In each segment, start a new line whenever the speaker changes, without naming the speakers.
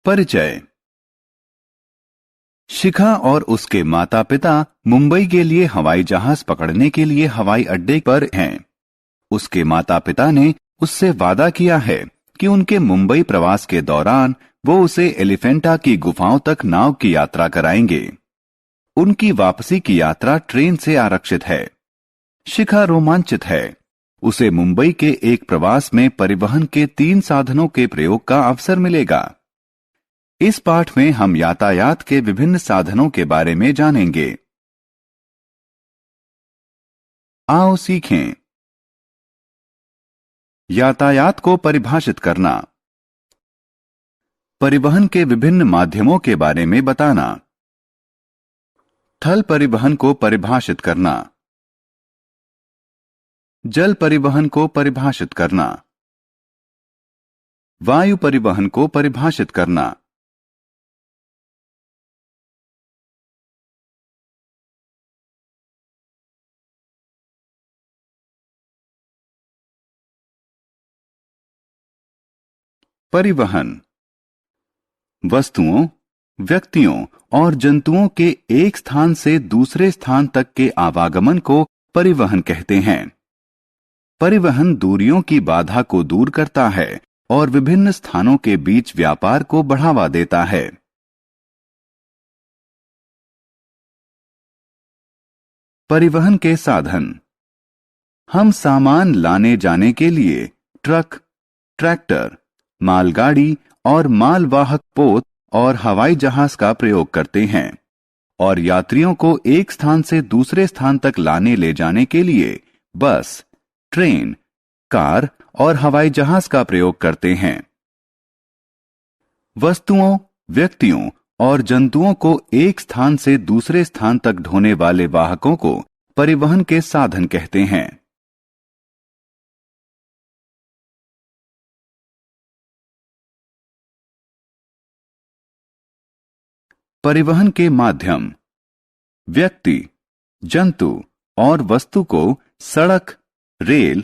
परिचय। शिखा और उसके माता पिता मुंबई के लिए हवाई जहाज पकड़ने के लिए हवाई अड्डे पर हैं। उसके माता पिता ने उससे वादा किया है कि उनके मुंबई प्रवास के दौरान वो उसे एलिफेंटा की गुफाओं तक नाव की यात्रा कराएंगे। उनकी वापसी की यात्रा ट्रेन से आरक्षित है। शिखा रोमांचित है। उसे मुंबई के एक प्रवास में परिवहन के 3 साधनों के प्रयोग का अवसर मिलेगा। इस पाठ में हम यातायात के विभिन्न साधनों के बारे में जानेंगे। आओ सीखें। यातायात को परिभाषित करना। परिवहन के विभिन्न माध्यमों के बारे में बताना। थल परिवहन को परिभाषित करना। जल परिवहन को परिभाषित करना। वायु परिवहन को परिभाषित करना। परिवहन वस्तुओं, व्यक्तियों और जंतुओं के एक स्थान से दूसरे स्थान तक के आवागमन को परिवहन कहते हैं। परिवहन दूरियों की बाधा को दूर करता है और विभिन्न स्थानों के बीच व्यापार को बढ़ावा देता है। परिवहन के साधन। हम सामान लाने जाने के लिए ट्रक, ट्रैक्टर, मालगाड़ी और मालवाहक पोत और हवाई जहाज का प्रयोग करते हैं और यात्रियों को एक स्थान से दूसरे स्थान तक लाने ले जाने के लिए बस, ट्रेन, कार और हवाई जहाज का प्रयोग करते हैं। वस्तुओं, व्यक्तियों और जंतुओं को एक स्थान से दूसरे स्थान तक ढोने वाले वाहकों को परिवहन के साधन कहते हैं। परिवहन के माध्यम। व्यक्ति, जंतु और वस्तु को सड़क, रेल,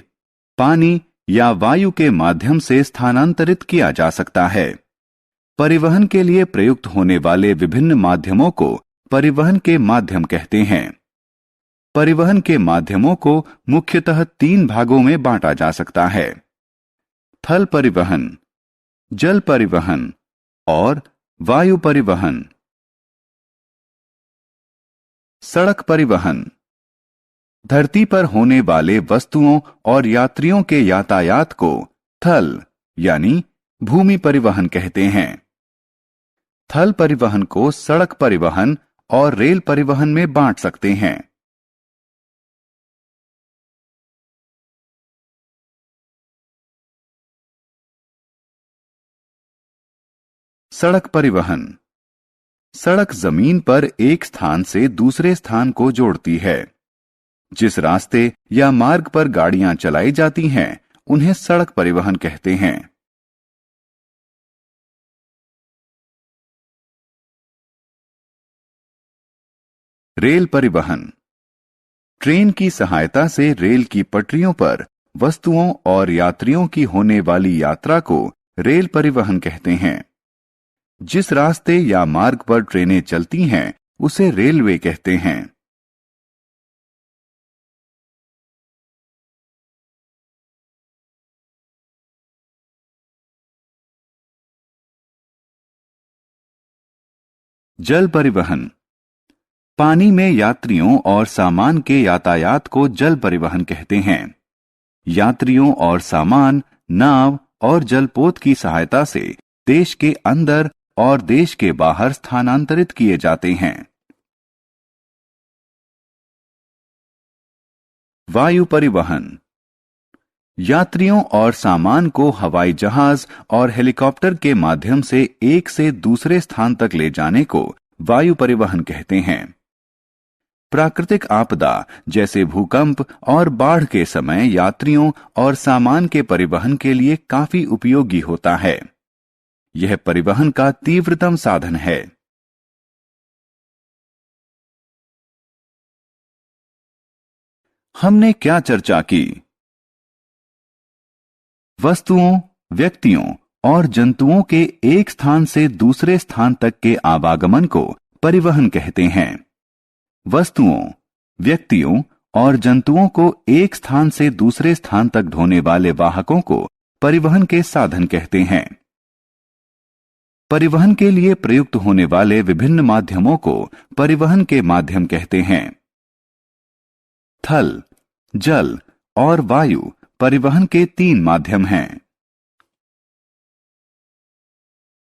पानी या वायु के माध्यम से स्थानांतरित किया जा सकता है। परिवहन के लिए प्रयुक्त होने वाले विभिन्न माध्यमों को परिवहन के माध्यम कहते हैं। परिवहन के माध्यमों को मुख्यतः 3 भागों में बांटा जा सकता है: थल परिवहन, जल परिवहन और वायु परिवहन। सड़क परिवहन। धरती पर होने वाले वस्तुओं और यात्रियों के यातायात को थल यानी भूमि परिवहन कहते हैं। थल परिवहन को सड़क परिवहन और रेल परिवहन में बांट सकते हैं। सड़क परिवहन। सड़क जमीन पर एक स्थान से दूसरे स्थान को जोड़ती है। जिस रास्ते या मार्ग पर गाड़ियां चलाई जाती हैं, उन्हें सड़क परिवहन कहते हैं। रेल परिवहन। ट्रेन की सहायता से रेल की पटरियों पर वस्तुओं और यात्रियों की होने वाली यात्रा को रेल परिवहन कहते हैं। जिस रास्ते या मार्ग पर ट्रेनें चलती हैं, उसे रेलवे कहते हैं। जल परिवहन। पानी में यात्रियों और सामान के यातायात को जल परिवहन कहते हैं। यात्रियों और सामान नाव और जलपोत की सहायता से देश के अंदर और देश के बाहर स्थानांतरित किए जाते हैं। वायु परिवहन। यात्रियों और सामान को हवाई जहाज और हेलीकॉप्टर के माध्यम से एक से दूसरे स्थान तक ले जाने को वायु परिवहन कहते हैं। प्राकृतिक आपदा जैसे भूकंप और बाढ़ के समय यात्रियों और सामान के परिवहन के लिए काफी उपयोगी होता है। यह परिवहन का तीव्रतम साधन है। हमने क्या चर्चा की? वस्तुओं, व्यक्तियों और जंतुओं के एक स्थान से दूसरे स्थान तक के आवागमन को परिवहन कहते हैं। वस्तुओं, व्यक्तियों और जंतुओं को एक स्थान से दूसरे स्थान तक ढोने वाले वाहकों को परिवहन के साधन कहते हैं। परिवहन के लिए प्रयुक्त होने वाले विभिन्न माध्यमों को परिवहन के माध्यम कहते हैं। थल, जल और वायु परिवहन के 3 माध्यम हैं।